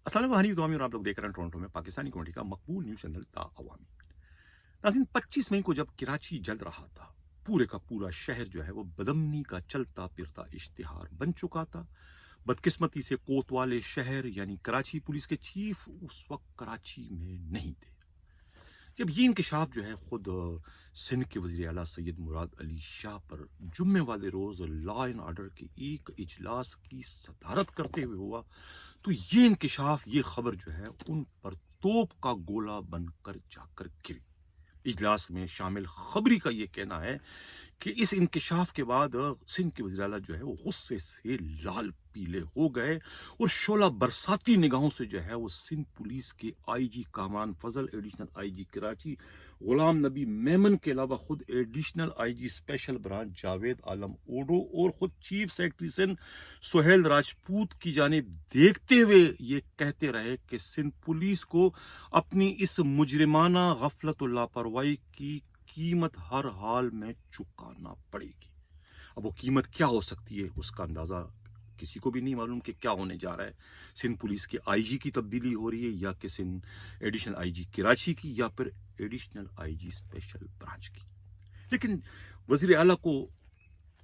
अस्सलाम वालेकुम हनी और आप लोग देख रहे हैं टोरंटो में पाकिस्तानी कम्युनिटी का मकबूल न्यूज़ चैनल द अवामी। नाज़रीन, 25 मई को जब कराची जल रहा था, पूरे का पूरा शहर जो है वो बदमनी का चलता फिरता इश्तिहार बन चुका था। बदकिस्मती से कोतवाले शहर यानी कराची पुलिस के चीफ उस वक्त कराची में नहीं थे। जब ये इंकशाफ जो है खुद सिंध के वज़ीर आला सैयद मुराद अली शाह पर जुम्मे वाले रोज़ लॉ एंड ऑर्डर के एक इजलास की सदारत करते हुए हुआ, तो ये इंकशाफ, ये खबर जो है उन पर तोप का गोला बनकर जाकर गिरी। इजलास में शामिल खबरी का ये कहना है कि इस इंकशाफ के बाद सिंध के वज़ीर आला जो है वो गुस्से से लाल पीले हो गए और शोला बरसाती निगाहों से जो है वो सिंध पुलिस के IG Kamran Fazal, additional IG Karachi Ghulam Nabi Memon के अलावा खुद additional IG special branch Javed Alam Odho और खुद चीफ सेक्रेटरी सिंध सुहेल राजपूत की जानिब देखते हुए ये कहते रहे कि सिंध पुलिस को अपनी इस मुजरिमाना गफलत और लापरवाही की कीमत हर हाल में चुकाना पड़ेगी। अब वो कीमत क्या हो सकती है उसका अंदाजा किसी को भी नहीं मालूम कि क्या होने जा रहा है। सिंध पुलिस के आईजी की तब्दीली हो रही है या कि सिंध एडिशनल आईजी कराची की या फिर एडिशनल आईजी स्पेशल ब्रांच की। लेकिन वजीर आला को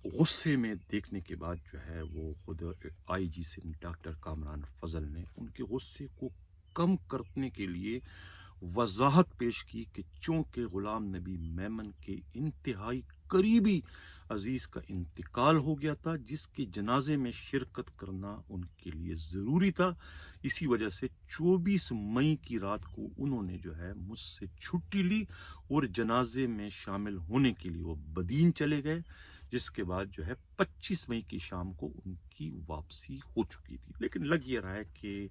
गुस्से में देखने के बाद जो है वो खुद आईजी सिंध डॉक्टर कामरान फजल ने उनके गुस्से को कम करने के लिए वजाहत पेश की कि चूंकि गुलाम नबी मेमन के इंतहाई करीबी अजीज का इंतकाल हो गया था जिसके जनाजे में शिरकत करना उनके लिए ज़रूरी था, इसी वजह से 24 मई की रात को उन्होंने जो है मुझसे छुट्टी ली और जनाजे में शामिल होने के लिए वो बदीन चले गए, जिसके बाद जो है 25 मई की शाम को उनकी वापसी हो चुकी थी। लेकिन लग ये रहा है कि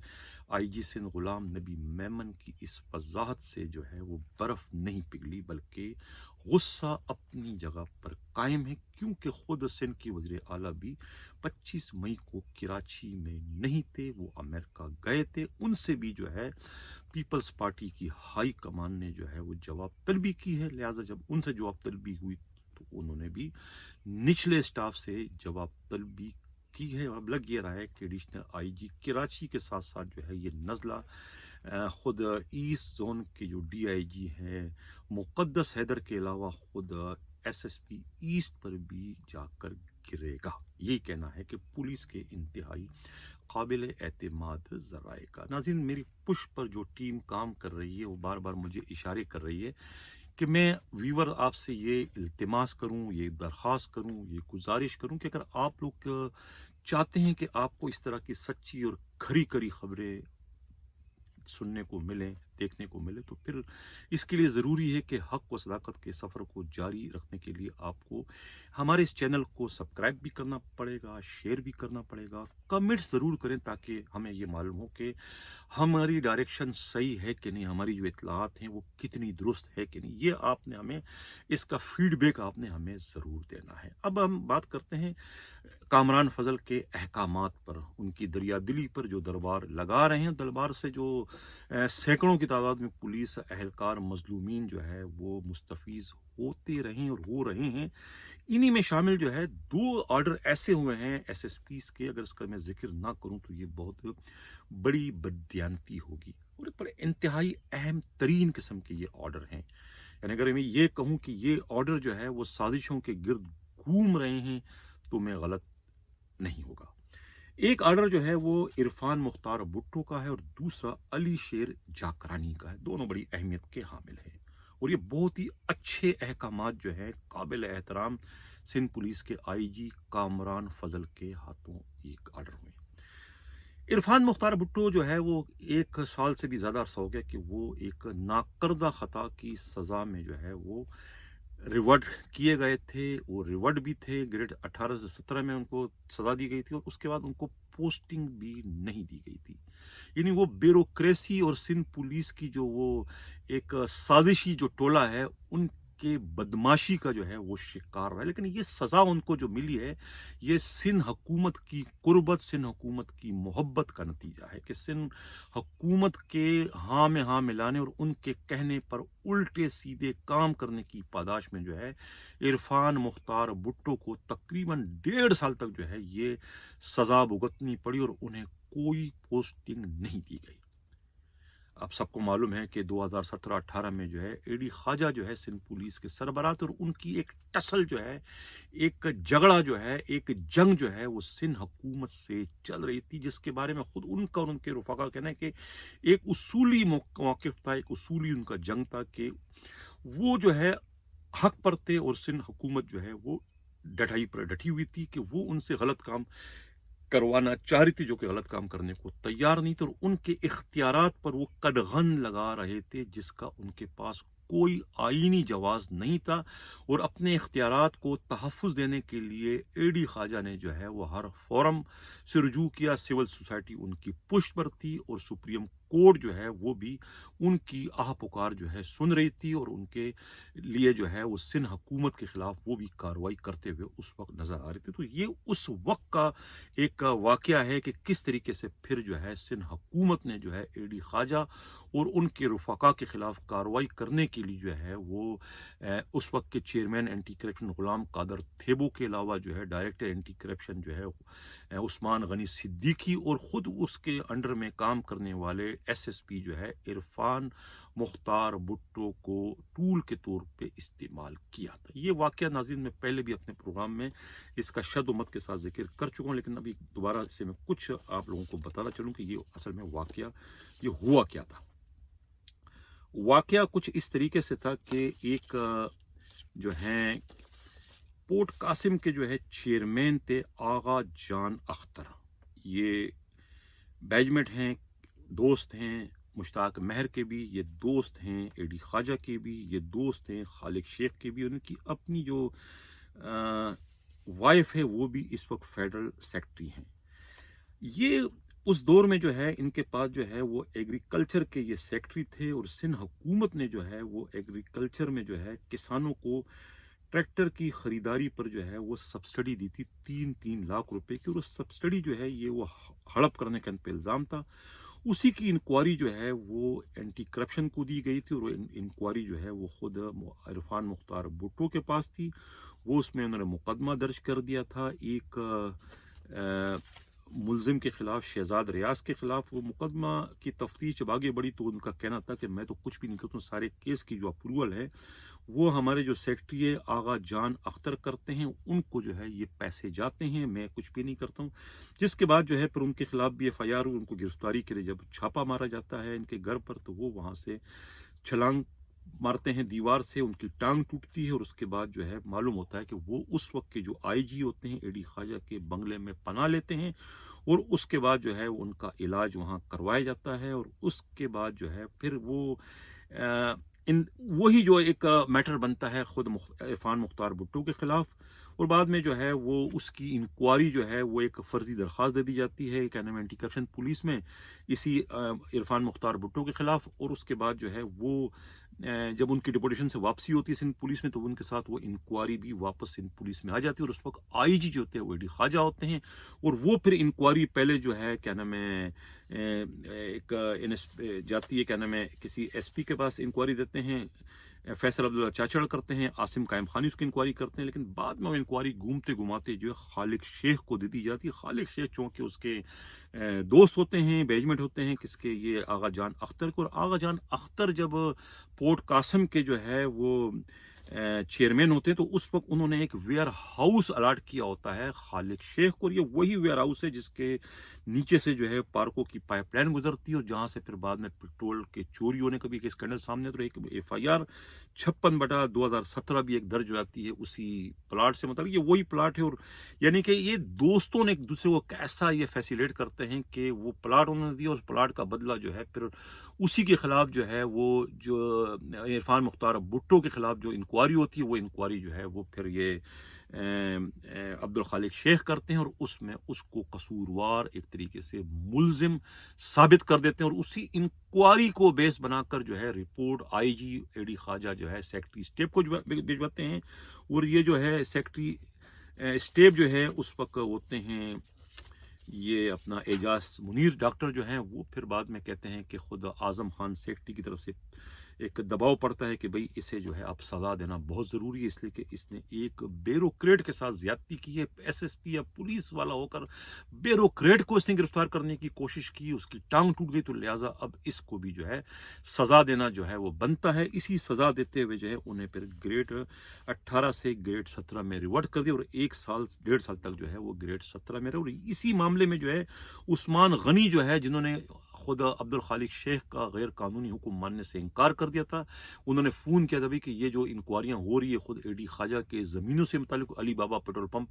आईजी सिंध गुलाम नबी मेमन की इस वजाहत से जो है वो बर्फ नहीं पिघली, बल्कि गुस्सा अपनी जगह पर कायम है, क्योंकि खुद सिंध के वज़ीर आला भी 25 मई को कराची में नहीं थे, वो अमेरिका गए थे। उनसे भी जो है पीपल्स पार्टी की हाई कमान ने जो है वो जवाब तलबी की है, लिहाजा जब उनसे जवाब तलबी हुई तो उन्होंने भी निचले स्टाफ से जवाब तलबी की है। अब लग ये रहा है कि एडिशनल आईजी कराची के साथ साथ जो है ये नज़ला खुद ईस्ट जोन के जो डीआईजी हैं मुक़द्दस हैदर के अलावा खुद एसएसपी ईस्ट पर भी जाकर गिरेगा। यही कहना है कि पुलिस के इंतहाई काबिल एतमाद ज़राए का। नाज़रीन, मेरी पुश पर जो टीम काम कर रही है वो बार बार मुझे इशारे कर रही है कि मैं वीवर आपसे ये इल्तिमास करूं, ये दरख्वास्त करूं, ये गुजारिश करूं कि अगर आप लोग चाहते हैं कि आपको इस तरह की सच्ची और खरी खरी खबरें सुनने को मिले, देखने को मिले, तो फिर इसके लिए ज़रूरी है कि हक़ व सदाकत के सफ़र को जारी रखने के लिए आपको हमारे इस चैनल को सब्सक्राइब भी करना पड़ेगा, शेयर भी करना पड़ेगा, कमेंट ज़रूर करें ताकि हमें ये मालूम हो कि हमारी डायरेक्शन सही है कि नहीं, हमारी जो इत्तलात हैं वो कितनी दुरुस्त है कि नहीं। ये आपने हमें इसका फीडबैक आपने हमें ज़रूर देना है। अब हम बात करते हैं कामरान फजल के अहकामात पर, उनकी दरियादिली पर जो दरबार लगा रहे हैं। दरबार से जो सैकड़ों की तादाद में पुलिस एहलकार मजलूमीन जो है वो मुस्तफ़ीज़ होते रहे और हो रहे हैं। इन्हीं में शामिल जो है 2 ऑर्डर ऐसे हुए हैं एसएसपीज़ के, अगर इसका मैं जिक्र ना करूं तो ये बहुत बड़ी बददियानती होगी और पर इंतहाई अहम तरीन किस्म के ये ऑर्डर हैं। यानी अगर मैं ये कहूँ कि ये ऑर्डर जो है वो साजिशों के गिर्द घूम रहे हैं तो मैं गलत नहीं होगा। एक ऑर्डर जो है वो इरफान मुख्तार भुट्टो का है और दूसरा अली शेर जाकरानी का है। दोनों बड़ी अहमियत के हामिल हैं और ये बहुत ही अच्छे अहकामात जो है काबिल एहतराम सिंध पुलिस के आईजी कामरान फजल के हाथों एक ऑर्डर हुए। इरफान मुख्तार भुट्टो जो है वो 1 साल से भी ज़्यादा अरसा हो गया कि वो एक नाकर्दा ख़ता की सज़ा में जो है वो रिवर्ड किए गए थे। वो रिवर्ड भी थे, ग्रेड 18 से 17 में उनको सज़ा दी गई थी और उसके बाद उनको पोस्टिंग भी नहीं दी गई थी। यानी वो ब्यूरोक्रेसी और सिंध पुलिस की जो वो एक साजिशी जो टोला है उनके बदमाशी का जो है वो शिकार रहा है। लेकिन ये सज़ा उनको जो मिली है ये सिंध हुकूमत की कुर्बत, सिंध हुकूमत की मोहब्बत का नतीजा है कि सिंध हुकूमत के हाँ में हाँ मिलाने और उनके कहने पर उल्टे सीधे काम करने की पादाश में जो है इरफान मुख्तार भुट्टो को तकरीबन 1.5 साल तक जो है ये सज़ा भुगतनी पड़ी और उन्हें कोई पोस्टिंग नहीं दी गई। अब सबको मालूम है कि 2017-18 में जो है एडी ख्वाजा जो है सिंध पुलिस के सरबराह थे और उनकी एक टसल जो है, एक झगड़ा जो है, एक जंग जो है वो सिंध हुकूमत से चल रही थी, जिसके बारे में खुद उनका और उनके रफ़ाक़ा का कहना है कि एक उसूली मौक़िफ़ था, एक उसूली उनका जंग था कि वो जो है हक पर थे और सिंध हुकूमत जो है वो डटाई पर डटी हुई थी कि वो उनसे गलत काम करवाना चाह रही थी, जो कि गलत काम करने को तैयार नहीं थे और उनके इख्तियारात पर वो कदगन लगा रहे थे, जिसका उनके पास कोई आईनी जवाज नहीं था। और अपने इख्तियारात को तहफ़्फ़ुज़ देने के लिए एडी ख्वाजा ने जो है वो हर फोरम से रुजू किया, सिविल सोसाइटी उनकी पुष्ट पर थी और सुप्रीम कोर्ट जो है वो भी उनकी आह पुकार जो है सुन रही थी और उनके लिए जो है वो सिंध हुकूमत के खिलाफ वो भी कार्रवाई करते हुए उस वक्त नजर आ रहे थे। तो ये उस वक्त का एक वाकया है कि किस तरीके से फिर जो है सिंध हुकूमत ने जो है एडी ख्वाजा और उनके रफ़ाक़ा के खिलाफ कार्रवाई करने के लिए जो है वो उस वक्त के चेयरमैन एंटी करप्शन गुलाम कादर थेबो के अलावा जो है डायरेक्टर एंटी करप्शन जो है उस्मान गनी सिद्दीकी और ख़ुद उसके अंडर में काम करने वाले SSP जो है इरफान मुख्तार भुट्टो को टूल के तौर पे इस्तेमाल किया था। ये वाकया नाज़रीन मैं पहले भी अपने प्रोग्राम में इसका शद-ओ-मत के साथ जिक्र कर चुका हूँ, लेकिन अभी दोबारा से मैं कुछ आप लोगों को बताना चलूँ कि ये असल में वाकया ये हुआ क्या था। वाकया कुछ इस तरीके से था कि एक जो हैं पोर्ट कासिम के जो है चेयरमैन थे आगा जान अख्तर। ये बैजमेट हैं, दोस्त हैं, मुश्ताक महर के भी ये दोस्त हैं, एडी ख्वाजा के भी ये दोस्त हैं, खालिद शेख के भी। उनकी अपनी जो वाइफ है वो भी इस वक्त फेडरल सेक्रेटरी हैं। ये उस दौर में जो है इनके पास जो है वो एग्रीकल्चर के ये सेक्रेटरी थे और सिंध हुकूमत ने जो है वो एग्रीकल्चर में जो है किसानों को ट्रैक्टर की खरीदारी पर जो है वो सब्सिडी दी थी 3-3 लाख रुपए की, और उस सब्सिडी जो है ये वो हड़प करने का इन पे इल्ज़ाम था। उसी की इंक्वायरी जो है वो एंटी करप्शन को दी गई थी और इंक्वायरी जो है वो खुद इरफान मुख्तार भुट्टो के पास थी। वो उसमें उन्होंने मुकदमा दर्ज कर दिया था एक मुलजिम के खिलाफ, शहजाद रियाज के खिलाफ। वो मुकदमा की तफ्तीश जब आगे बढ़ी तो उनका कहना था कि मैं तो कुछ भी नहीं करता हूँ, सारे केस की जो अप्रूवल है वो हमारे जो सेक्रेटरी है आगा जान अख्तर करते हैं, उनको जो है ये पैसे जाते हैं, मैं कुछ भी नहीं करता हूँ। जिसके बाद जो है फिर उनके खिलाफ भी FIR, उनको गिरफ्तारी के लिए जब छापा मारा जाता है इनके घर पर, तो वो वहाँ से छलांग मारते हैं दीवार से, उनकी टांग टूटती है और उसके बाद जो है मालूम होता है कि वो उस वक्त के जो IG होते हैं एडी ख्वाजा के बंगले में पनाह लेते हैं और उसके बाद जो है उनका इलाज वहाँ करवाया जाता है। और उसके बाद जो है फिर वो इन वही जो एक मैटर बनता है खुद इरफान मुख्तार भुट्टो के खिलाफ, और बाद में जो है वो उसकी इंक्वायरी जो है वो एक फर्जी दरख्वास्त दे दी जाती है क्या नाम एंटी करप्शन पुलिस में इसी इरफान मुख्तार भुट्टो के खिलाफ। और उसके बाद जो है वो जब उनकी डिपोटेशन से वापसी होती है सिंध पुलिस में तो उनके साथ वो इंक्वायरी भी वापस सिंध पुलिस में आ जाती है और उस वक्त IG जो होते हैं वो एडी ख्वाजा होते हैं और वो फिर इंक्वायरी पहले जो है क्या नाम है एक जाती है क्या नाम है किसी SP के पास इंक्वायरी देते हैं, फैसल अब्दुल्ला चाचड़ करते हैं, आसिम कायम खानी उसकी इंक्वायरी करते हैं, लेकिन बाद में वो इंक्वायरी घूमते घुमाते जो है खालिद शेख को दे दी जाती है। खालिद शेख चूँकि उसके दोस्त होते हैं, बैजमेट होते हैं किसके, ये आगा जान अख्तर को। और आगा जान अख्तर जब पोर्ट कासिम के जो है वो चेयरमैन होते हैं तो उस वक्त उन्होंने एक वेयर हाउस अलाट किया होता है खालिद शेख को, और ये वही वेयर हाउस है जिसके नीचे से जो है पार्कों की पाइपलाइन गुजरती है और जहां से फिर बाद में पेट्रोल के चोरी होने का भी एक स्कैंडल सामने, तो एक FIR 56/2017 भी एक दर्ज हो जाती है उसी प्लाट से। मतलब ये वही प्लाट है और यानी कि ये दोस्तों ने एक दूसरे को कैसा ये फैसिलिटेट करते हैं कि वो प्लाट उन्होंने दिया, उस प्लाट का बदला जो है फिर उसी के खिलाफ जो है वो जो इरफान मुख्तार भुट्टो के खिलाफ जो इंक्वायरी होती है वो इंक्वायरी जो है वो फिर ये अब्दुल खालिक शेख करते हैं और उसमें उसको कसूरवार एक तरीके से मुलजिम साबित कर देते हैं और उसी इंक्वायरी को बेस बनाकर जो है रिपोर्ट IG एडी ख्वाजा जो है सेक्रेटरी स्टेप को भिजवाते हैं। और ये जो है सेक्रेटरी स्टेप जो है उस वक्त होते हैं ये अपना एजाज मुनीर डॉक्टर जो हैं, वो फिर बाद में कहते हैं कि खुद आजम खान सेक्रेटरी की तरफ से ایک دباؤ پڑتا ہے کہ بھئی اسے جو ہے اب سزا دینا بہت ضروری ہے، اس لیے کہ اس نے ایک بیوروکریٹ کے ساتھ زیادتی کی ہے، ایس ایس پی یا پولیس والا ہو کر بیوروکریٹ کو اس نے گرفتار کرنے کی کوشش کی، اس کی ٹانگ ٹوٹ گئی، تو لہٰذا اب اس کو بھی جو ہے سزا دینا جو ہے وہ بنتا ہے۔ اسی سزا دیتے ہوئے جو ہے انہیں پھر گریڈ 18 سے گریڈ 17 میں ریورٹ کر دیا، اور 1 سال 1.5 سال تک جو ہے وہ گریڈ 17 میں رہے۔ اور اسی معاملے میں جو ہے عثمان غنی جو ہے، جنہوں نے خود عبد الخالق شیخ کا غیر قانونی حکم ماننے سے انکار کر دیا تھا، انہوں نے فون کیا تھا کہ یہ جو انکوائریاں ہو رہی ہے خود اے ڈی خواجہ کے زمینوں سے متعلق، علی بابا پیٹرول پمپ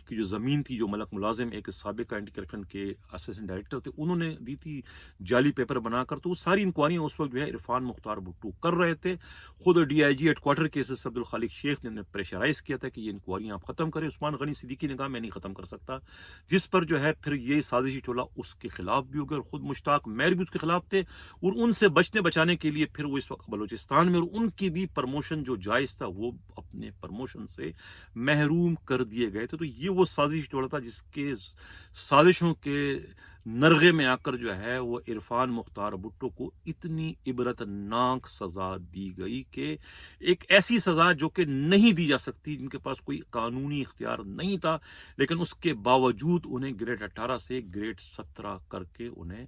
کی جو زمین تھی، جو ملک ملازم ایک سابق اینٹی کرپشن کے اسسٹنٹ ڈائریکٹر تھے، انہوں نے دی تھی جعلی پیپر بنا کر، تو وہ ساری انکوائریاں اس وقت جو ہے عرفان مختار بھٹو کر رہے تھے۔ خود D I G headquarter کے ایس ایس عبد الخالق شیخ نے پریشرائز کیا تھا کہ یہ انکوائریاں آپ ختم کریں۔ عثمان غنی صدیقی نے کہا میں نہیں ختم کر سکتا، جس پر جو ہے پھر یہ سازشی ٹولہ اس کے خلاف بھی ہو گیا، اور خود مشتاق مہر بھی اس کے خلاف تھے، اور ان سے بچانے کے لیے پھر وہ اس وقت بلوچستان میں، اور ان کی بھی پرموشن جو جائز تھا وہ اپنے پرموشن سے محروم کر دیے گئے تھے۔ تو یہ وہ سازشی ٹولہ تھا جس کے سازشوں کے نرغے میں آ کر جو ہے وہ عرفان مختار بھٹو کو اتنی عبرت ناک سزا دی گئی کہ ایک ایسی سزا جو کہ نہیں دی جا سکتی، جن کے پاس کوئی قانونی اختیار نہیں تھا، لیکن اس کے باوجود انہیں گریڈ 18 سے گریڈ 17 کر کے انہیں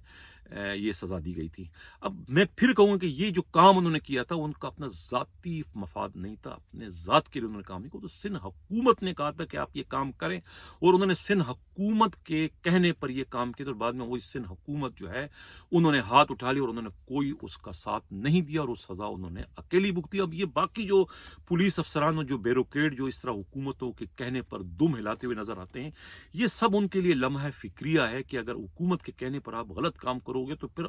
یہ سزا دی گئی تھی۔ اب میں پھر کہوں گا کہ یہ جو کام انہوں نے کیا تھا ان کا اپنا ذاتی مفاد نہیں تھا، اپنے ذات کے لیے انہوں نے کام نہیں کیا، تو سندھ حکومت نے کہا تھا کہ آپ یہ کام کریں، اور انہوں نے سندھ حکومت کے کہنے پر یہ کام کیا، اور بعد میں وہی سندھ حکومت جو ہے انہوں نے ہاتھ اٹھا لیا، اور انہوں نے کوئی اس کا ساتھ نہیں دیا، اور وہ سزا انہوں نے اکیلی بھگتی۔ اب یہ باقی جو پولیس افسران اور جو بیوروکریٹ جو اس طرح حکومتوں کے کہنے پر دم ہلاتے ہوئے نظر آتے ہیں، یہ سب ان کے لیے لمحہ فکریہ ہے کہ اگر حکومت کے کہنے پر آپ غلط کام کرو گے تو پھر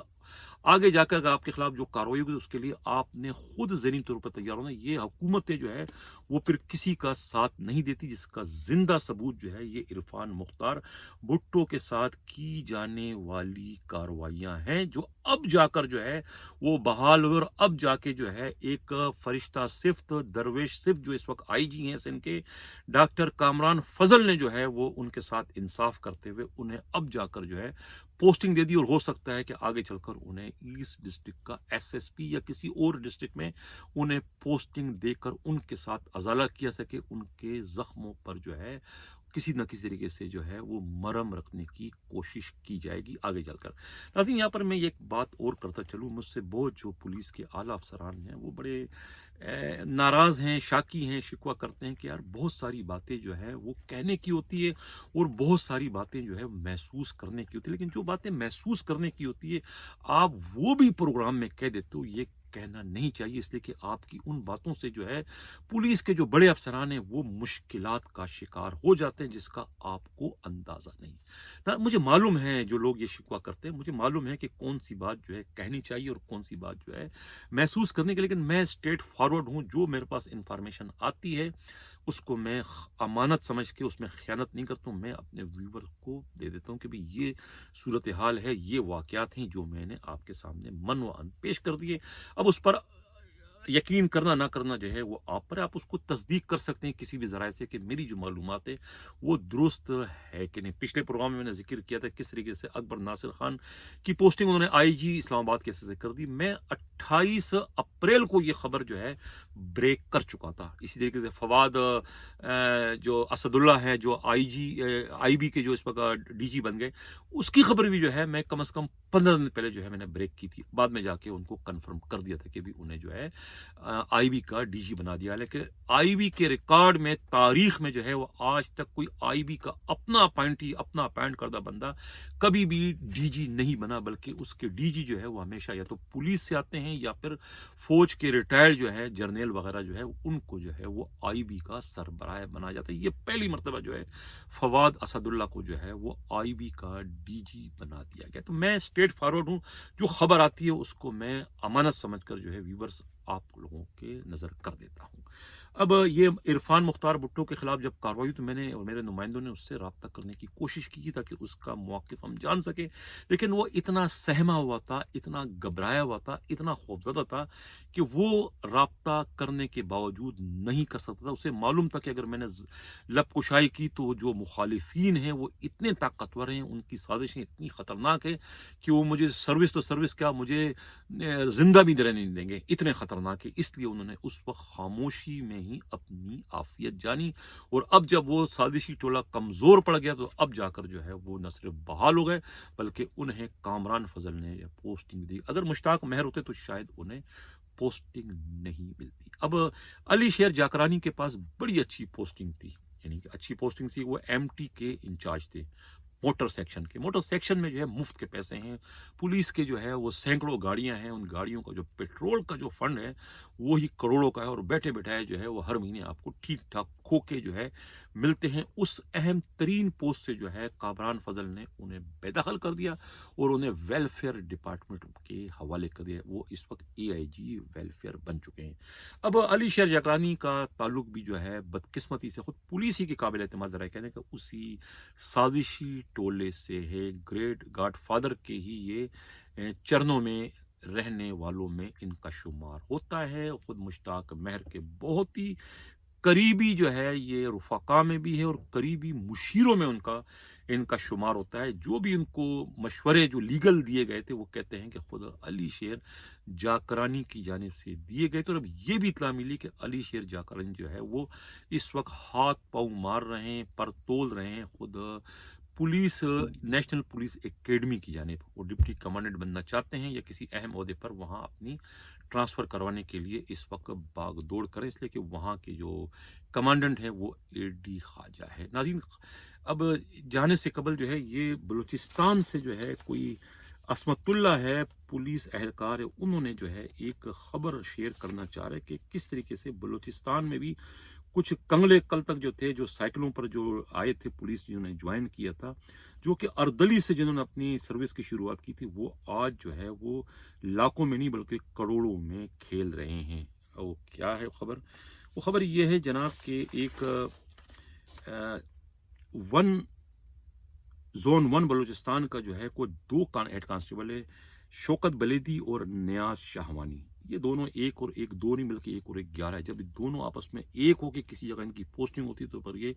آگے جا کر اگر آپ کے خلاف جو کارروائی ہوگی اس کے لیے آپ نے خود ذہنی طور پر تیار ہونا۔ یہ حکومتیں جو ہے وہ پھر کسی کا ساتھ نہیں دیتی، جس کا زندہ ثبوت جو ہے یہ عرفان مختار بھٹو کے ساتھ کی جانے والی کارروائیاں ہیں، جو اب جا کر جو ہے وہ بحال ہوئے، اور اب جا کے جو ہے ایک فرشتہ صفت درویش صفت جو اس وقت آئی جی ہیں سندھ کے، ڈاکٹر کامران فضل نے جو ہے وہ ان کے ساتھ انصاف کرتے ہوئے انہیں اب جا کر جو ہے پوسٹنگ دے دی، اور ہو سکتا ہے کہ آگے چل کر انہیں ایسٹ ڈسٹرکٹ کا ایس ایس پی یا کسی اور ڈسٹرکٹ میں انہیں پوسٹنگ دے کر ان کے ساتھ ازالہ کیا سکے، ان کے زخموں پر جو ہے کسی نہ کسی طریقے سے جو ہے وہ مرہم رکھنے کی کوشش کی جائے گی آگے چل کر۔ ناظرین، یہاں پر میں ایک بات اور کرتا چلوں، مجھ سے بہت جو پولیس کے اعلیٰ افسران ہیں وہ بڑے ناراض ہیں، شاکی ہیں، شکوہ کرتے ہیں کہ یار بہت ساری باتیں جو ہے وہ کہنے کی ہوتی ہے، اور بہت ساری باتیں جو ہے محسوس کرنے کی ہوتی ہے، لیکن جو باتیں محسوس کرنے کی ہوتی ہے آپ وہ بھی پروگرام میں کہہ دیتے ہو، یہ کہنا نہیں چاہیے، اس لیے کہ آپ کی ان باتوں سے جو ہے پولیس کے جو بڑے افسران ہیں وہ مشکلات کا شکار ہو جاتے ہیں، جس کا آپ کو اندازہ نہیں۔ مجھے معلوم ہے جو لوگ یہ شکوہ کرتے ہیں، مجھے معلوم ہے کہ کون سی بات جو ہے کہنی چاہیے اور کون سی بات جو ہے محسوس کرنے کے، لیکن میں اسٹریٹ فارورڈ ہوں، جو میرے پاس انفارمیشن آتی ہے اس کو میں امانت سمجھ کے اس میں خیانت نہیں کرتا ہوں، میں اپنے ویور کو دے دیتا ہوں کہ بھی یہ صورتحال ہے، یہ واقعات ہیں جو میں نے آپ کے سامنے من و ان پیش کر دیے۔ اب اس پر یقین کرنا نہ کرنا جو ہے وہ آپ پر ہے، آپ اس کو تصدیق کر سکتے ہیں کسی بھی ذرائع سے کہ میری جو معلومات ہے وہ درست ہے کہ نہیں۔ پچھلے پروگرام میں میں نے ذکر کیا تھا کس طریقے سے اکبر ناصر خان کی پوسٹنگ انہوں نے آئی جی اسلام آباد کیسے سے کر دی۔ میں 28 اپریل کو یہ خبر جو ہے بریک کر چکا تھا۔ اسی طریقے سے فواد جو اسد اللہ ہے، جو آئی بی کے جو اس وقت ڈی جی بن گئے، اس کی خبر بھی جو ہے میں کم از کم 15 دن پہلے جو ہے میں نے بریک کی تھی، بعد میں جا کے ان کو کنفرم کر دیا تھا کہ بھی انہیں جو ہے آئی بی کا ڈی جی بنا دیا۔ لیکن آئی بی کے ریکارڈ میں، تاریخ میں جو ہے وہ آج تک کوئی آئی بی کا اپنا اپائنٹ کردہ بندہ کبھی بھی ڈی جی نہیں بنا، بلکہ اس کے ڈی جی جو ہے وہ ہمیشہ یا تو پولیس سے آتے ہیں یا پھر فوج کے ریٹائرڈ جو ہے جرنیل وغیرہ جو ہے ان کو جو ہے وہ آئی بی کا سربراہ بنا جاتا ہے۔ یہ پہلی مرتبہ جو ہے فواد اسد اللہ کو جو ہے وہ آئی بی کا ڈی جی بنا دیا گیا۔ تو میں اسٹریٹ فارورڈ ہوں، جو خبر آتی ہے اس کو میں امانت سمجھ کر جو ہے ویورز آپ لوگوں کے نظر کر دیتا ہوں۔ اب یہ عرفان مختار بھٹو کے خلاف جب کارروائی تو میں نے اور میرے نمائندوں نے اس سے رابطہ کرنے کی کوشش کی تاکہ اس کا موقف ہم جان سکیں، لیکن وہ اتنا سہما ہوا تھا، اتنا گھبرایا ہوا تھا، اتنا خوفزدہ تھا کہ وہ رابطہ کرنے کے باوجود نہیں کر سکتا تھا۔ اسے معلوم تھا کہ اگر میں نے لب کشائی کی تو جو مخالفین ہیں وہ اتنے طاقتور ہیں، ان کی سازشیں اتنی خطرناک ہیں کہ وہ مجھے سروس تو سروس کیا، مجھے زندہ بھی رہنے نہیں دیں گے، اتنے خطرناک ہے۔ اس لیے انہوں نے اس وقت خاموشی میں ہی اپنی عافیت جانی، اور اب جب وہ سازشی ٹولہ کمزور پڑ گیا تو اب جا کر جو ہے وہ نہ صرف بحال ہو گئے بلکہ انہیں کامران فضل نے پوسٹنگ دی۔ اگر مشتاق مہر ہوتے تو شاید انہیں پوسٹنگ نہیں ملتی۔ اب علی شیر جاکرانی کے پاس بڑی اچھی پوسٹنگ تھی، یعنی کہ اچھی پوسٹنگ تھی، وہ ایم ٹی کے انچارج تھے موٹر سیکشن کے۔ موٹر سیکشن میں جو ہے مفت کے پیسے ہیں، پولیس کے جو ہے وہ سینکڑوں گاڑیاں ہیں، ان گاڑیوں کا جو پیٹرول کا جو فنڈ ہے وہی کروڑوں کا ہے، اور بیٹھے بیٹھائے جو ہے وہ ہر مہینے آپ کو ٹھیک ٹھاک کھوکے جو ہے ملتے ہیں۔ اس اہم ترین پوسٹ سے جو ہے کامران فضل نے انہیں بے دخل کر دیا اور انہیں ویلفیئر ڈپارٹمنٹ کے حوالے کر دیا۔ وہ اس وقت اے آئی جی ویلفیئر بن چکے ہیں۔ اب علی شیر جاکرانی کا تعلق بھی جو ہے بدقسمتی سے خود پولیس ہی کے قابل اعتماد ذرائع کہنے کہ اسی سازشی ٹولے سے ہے، گریٹ گاڈ فادر کے ہی یہ چرنوں میں رہنے والوں میں ان کا شمار ہوتا ہے۔ خود مشتاق مہر کے بہت ہی قریبی جو ہے یہ رفقا میں بھی ہے اور قریبی مشیروں میں ان کا شمار ہوتا ہے۔ جو بھی ان کو مشورے جو لیگل دیے گئے تھے وہ کہتے ہیں کہ خود علی شیر جاکرانی کی جانب سے دیے گئے تھے، اور اب یہ بھی اطلاع ملی کہ علی شیر جاکرانی جو ہے وہ اس وقت ہاتھ پاؤں مار رہے ہیں، پر تول رہے ہیں خود پولیس نیشنل پولیس اکیڈمی کی جانب۔ وہ ڈپٹی کمانڈنٹ بننا چاہتے ہیں یا کسی اہم عہدے پر وہاں اپنی ٹرانسفر کروانے کے لیے اس وقت باغ دوڑ کریں، اس لیے کہ وہاں کے جو کمانڈنٹ ہے وہ اے ڈی خواجہ ہے۔ ناظرین، اب جانے سے قبل جو ہے یہ بلوچستان سے جو ہے کوئی عصمت اللہ ہے، پولیس اہلکار ہے، انہوں نے جو ہے ایک خبر شیئر کرنا چاہ رہے کہ کس طریقے سے بلوچستان میں بھی کچھ کنگلے کل تک جو تھے، جو سائیکلوں پر جو آئے تھے پولیس جنہوں نے جوائن کیا تھا، جو کہ اردلی سے جنہوں نے اپنی سروس کی شروعات کی تھی، وہ آج جو ہے وہ لاکھوں میں نہیں بلکہ کروڑوں میں کھیل رہے ہیں۔ وہ کیا ہے خبر؟ وہ خبر یہ ہے جناب کہ ایک زون 1 بلوچستان کا جو ہے کوئی دو ہیڈ کانسٹیبل ہے، شوکت بلیدی اور نیاز شاہوانی۔ یہ دونوں ایک اور ایک دو نہیں بلکہ ایک اور ایک 11 ہے۔ جب یہ دونوں آپس میں ایک ہو کے کسی جگہ ان کی پوسٹنگ ہوتی ہے تو پھر یہ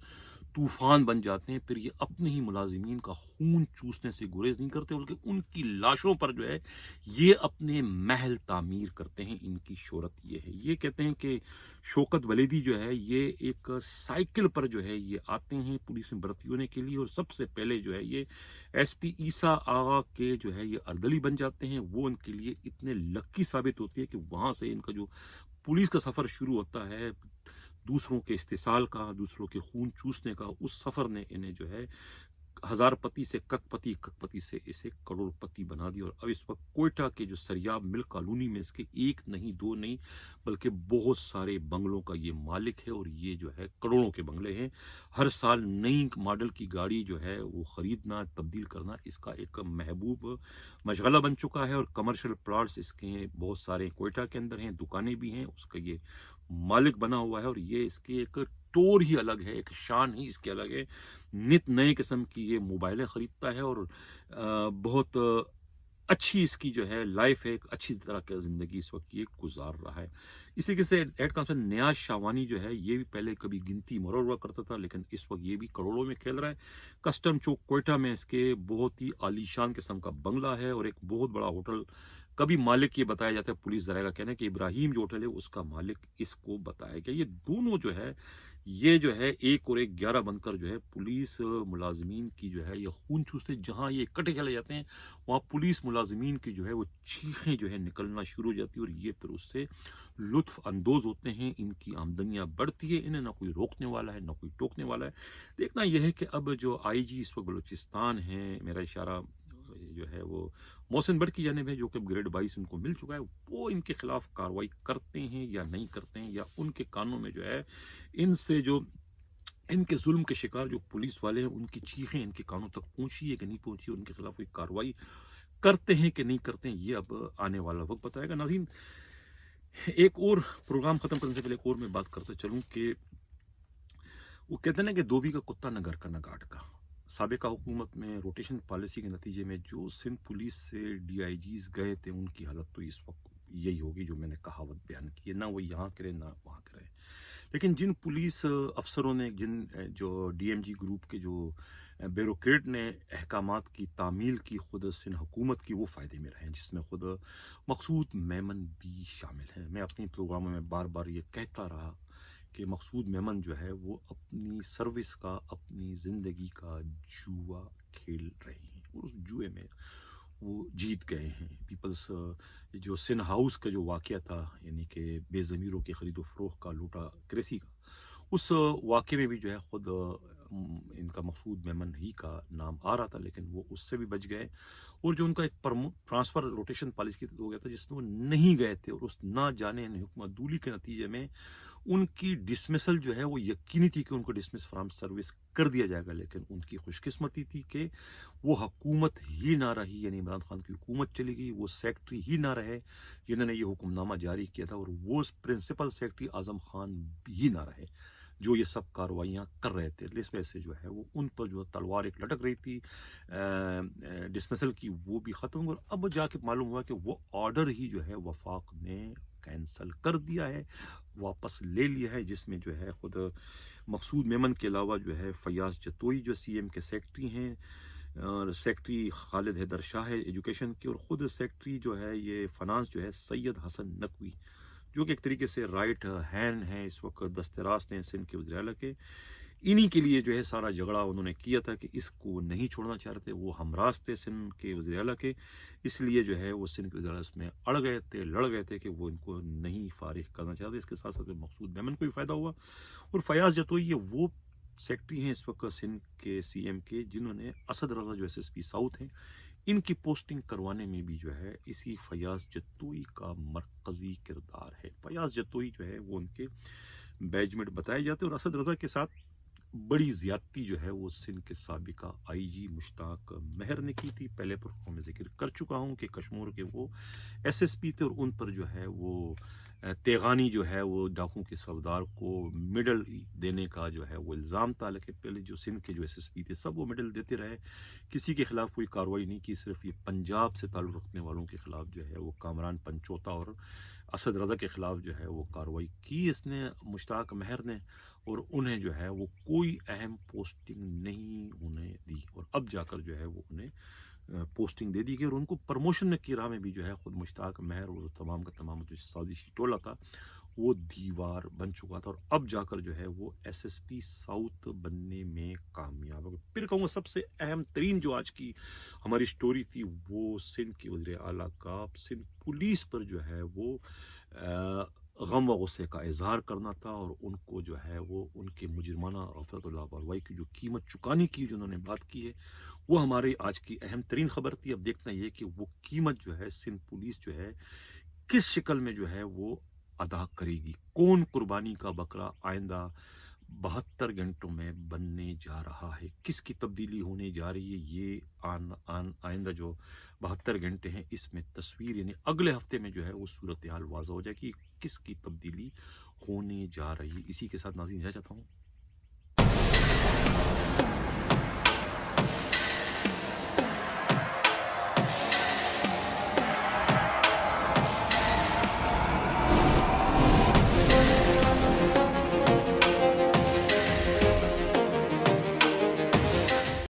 طوفان بن جاتے ہیں، پھر یہ اپنے ہی ملازمین کا خون چوسنے سے گریز نہیں کرتے بلکہ ان کی لاشوں پر جو ہے یہ اپنے محل تعمیر کرتے ہیں۔ ان کی شہرت یہ ہے، یہ کہتے ہیں کہ شوکت ولیدی جو ہے یہ ایک سائیکل پر جو ہے یہ آتے ہیں پولیس میں بھرتی ہونے کے لیے، اور سب سے پہلے جو ہے یہ ایس پی عیسیٰ آغا کے جو ہے یہ اردلی بن جاتے ہیں۔ وہ ان کے لیے اتنے لکی ثابت ہوتی ہے کہ وہاں سے ان کا جو پولیس کا سفر شروع ہوتا ہے دوسروں کے استحصال کا، دوسروں کے خون چوسنے کا، اس سفر نے انہیں جو ہے ہزار پتی سے کک پتی، کک پتی سے اسے کروڑ پتی بنا دیا۔ اور اب اس وقت کوئٹہ کے جو سریاب مل کالونی میں اس کے ایک نہیں دو نہیں بلکہ بہت سارے بنگلوں کا یہ مالک ہے، اور یہ جو ہے کروڑوں کے بنگلے ہیں۔ ہر سال نئی ماڈل کی گاڑی جو ہے وہ خریدنا، تبدیل کرنا اس کا ایک محبوب مشغلہ بن چکا ہے، اور کمرشل پلاٹس اس کے بہت سارے کوئٹہ کے اندر ہیں، دکانیں بھی ہیں، اس کا یہ مالک بنا ہوا ہے، اور یہ اس کی ایک ٹور ہی الگ ہے، ایک شان ہی اس کی الگ ہے۔ نت نئے قسم کی یہ موبائلیں خریدتا ہے، اور بہت اچھی اس کی جو ہے لائف ہے، ایک اچھی طرح کی زندگی اس وقت یہ گزار رہا ہے۔ اسی طریقے سے ہیڈ کانسٹیبل نیاز شاہوانی جو ہے یہ بھی پہلے کبھی گنتی مرور ہوا کرتا تھا لیکن اس وقت یہ بھی کروڑوں میں کھیل رہا ہے۔ کسٹم چوک کوئٹہ میں اس کے بہت ہی عالیشان قسم کا بنگلہ ہے اور ایک بہت بڑا ہوٹل کبھی مالک یہ بتایا جاتا ہے، پولیس ذرائع کا کہنا ہے کہ ابراہیم جو ہوٹل ہے اس کا مالک اس کو بتایا گیا۔ یہ دونوں جو ہے ایک اور ایک 11 بن کر جو ہے پولیس ملازمین کی جو ہے یہ خون چوستے، جہاں یہ کٹے چلے جاتے ہیں وہاں پولیس ملازمین کی جو ہے وہ چیخیں جو ہے نکلنا شروع ہو جاتی ہے، اور یہ پھر اس سے لطف اندوز ہوتے ہیں، ان کی آمدنیاں بڑھتی ہے، انہیں نہ کوئی روکنے والا ہے نہ کوئی ٹوکنے والا ہے۔ دیکھنا یہ ہے کہ اب جو آئی جی اس وقت بلوچستان ہے، میرا اشارہ جو ہے وہ محسن بٹ کی جانب ہے، جو کہ گریڈ 22 ان کو مل چکا ہے، وہ ان کے خلاف کارروائی کرتے ہیں یا نہیں کرتے ہیں، یا ان کے کانوں میں جو ہے ان سے جو ان کے ظلم کے شکار جو پولیس والے ہیں ان کی چیخیں ان کے کانوں تک پہنچی ہے کہ نہیں پہنچی، ان کے خلاف کوئی کارروائی کرتے ہیں کہ نہیں کرتے ہیں، یہ اب آنے والا وقت بتائے گا۔ ناظرین، एक और प्रोग्राम ख़त्म करने से पहले एक और मैं बात करते चलूँ कि वो कहते हैं ना कि धोबी का कुत्ता न घर का न घाट का। साबिका हुकूमत में रोटेशन पॉलिसी के नतीजे में जो सिंध पुलिस से डीआईजीज़ गए थे, उनकी हालत तो इस वक़्त यही होगी जो मैंने कहावत बयान की है, ना वो यहाँ के रहे, ना वहाँ के रहे। लेकिन जिन पुलिस अफ़सरों ने जो डीएमजी ग्रुप के जो ब्यूरोक्रेट ने अहकामात की तामील की खुद सिंध हुकूमत की, वो फ़ायदे में रहे हैं, जिसमें खुद मकसूद मेमन भी शामिल हैं। मैं अपने प्रोग्रामों में बार-बार ये कहता रहा कि मकसूद मेमन जो है वो अपनी सर्विस का, अपनी ज़िंदगी का जुआ खेल रहे हैं और उस जुए में वो जीत गए हैं। जो सिन हाउस का जो वाक़या था, यानी कि बेज़मीरों की खरीदो फ़रोख्त का, लूटा क्रेसी का, उस वाक़ये में भी जो है खुद इनका मकसूद मेमन ही का नाम आ रहा था, लेकिन वो उससे भी बच गए। और जो उनका एक ट्रांसफ़र रोटेशन पॉलिसी हो गया था जिसमें वो नहीं गए थे, और उस ना जाने यानी हुक्मतदूली के नतीजे में उनकी डिसमिसल जो है वो यकीनी थी कि उनको डिसमिस फ्रॉम सर्विस कर दिया जाएगा। लेकिन उनकी खुशकिस्मती थी कि वो हुकूमत ही ना रही, यानी इमरान खान की हुकूमत चली गई, वो सेक्रेटरी ही ना रहे जिन्होंने ये हुक्मनामा जारी किया था, और वो प्रिंसिपल सेक्रेटरी आज़म खान भी ना रहे जो ये सब कार्रवाइयाँ कर रहे थे। इस वजह से जो है वो उन पर जो तलवार एक लटक रही थी डिसमिसल की, वो भी ख़त्म हुई। और अब जाके मालूम हुआ कि वो ऑर्डर ही जो है वफाक ने कैंसल कर दिया है, वापस ले लिया है, जिसमें जो है खुद मकसूद मेमन के अलावा जो है फयाज जतोई जो सीएम के सेक्रेटरी हैं, और सेक्रेटरी खालिद हैदर शाह है एजुकेशन के, और ख़ुद सेक्रेटरी जो है ये फाइनेंस जो है सैयद हसन नकवी, जो कि एक तरीके से राइट हैंड हैं इस वक्त दस्तरास्त हैं सिंध के वज़ीर आला के। इन्हीं के लिए जो है सारा झगड़ा उन्होंने किया था कि इसको नहीं छोड़ना चाह रहे थे, वो हमराज थे सिंध के वज़ीर आला के, इसलिए जो है वो सिंध के वज़ीर आला इसमें अड़ गए थे, लड़ गए थे कि वो इनको नहीं फारिग करना चाहते। इसके साथ साथ मकसूद मेमन को भी फ़ायदा हुआ। और फयाज जतोई ये वो सेक्रेटरी हैं इस वक्त सिंध के सीएम के, जिन्होंने असद रज़ा जो एसएसपी साउथ हैं, इनकी पोस्टिंग करवाने में भी जो है इसी फयाज जतोई का मरकज़ी किरदार है। फयाज जतोई जो है वो उनके बैचमेट बताए जाते हैं, और असद रज़ा के साथ बड़ी ज़्यादती जो है वो सिंध के साबिका आईजी मुश्ताक महर ने की थी। पहले प्रोग्राम में ज़िक्र कर चुका हूँ कि कश्मीर के वो एसएसपी थे, और उन पर जो है वो तेगानी जो है वो डाकू के सरदार को मेडल देने का जो है वो इल्ज़ाम था। लेकिन पहले जो सिंध के जो एसएसपी थे सब वो मेडल देते रहे, किसी के ख़िलाफ़ कोई कार्रवाई नहीं की। सिर्फ ये पंजाब से ताल्लुक़ रखने वालों के ख़िलाफ़ जो है वो कामरान पंचोता और असद रज़ा के ख़िलाफ़ जो है वो कार्रवाई की इसने मुश्ताक महर ने, और उन्हें जो है वो कोई अहम पोस्टिंग नहीं होने दी, और अब जाकर जो है वो उन्हें पोस्टिंग दे दी गई, और उनको प्रमोशन में की राह में भी जो है खुद मुश्ताक महर और तमाम का तमाम जो साजिशी टोला था वो दीवार बन चुका था, और अब जाकर जो है वो एसएसपी साउथ बनने में कामयाब हो गए। फिर कहूँगा सबसे अहम तरीन जो आज की हमारी स्टोरी थी वो सिंध के वज़ीर आला का सिंध पुलिस पर जो है वो गम व गुस्से का इजहार करना था, और उनको जो है वो उनके मुजरमाना गफलत और लापरवाही की जो कीमत चुकाने की जो उन्होंने बात की है, वो हमारी आज की अहम तरीन खबर थी। अब देखना ये कि वो कीमत जो है सिंध पुलिस जो है किस शक्ल में जो है वो अदा करेगी, कौन कुर्बानी का बकरा आइंदा 72 घंटों में बनने जा रहा है, किसकी तब्दीली होने जा रही है, ये आइंदा जो 72 घंटे हैं इसमें तस्वीर, यानी अगले हफ्ते में जो है वो सूरत हाल वाज़ा हो जाएगी, किसकी तब्दीली होने जा रही है। इसी के साथ नाज़रीन इजाज़त चाहता हूँ।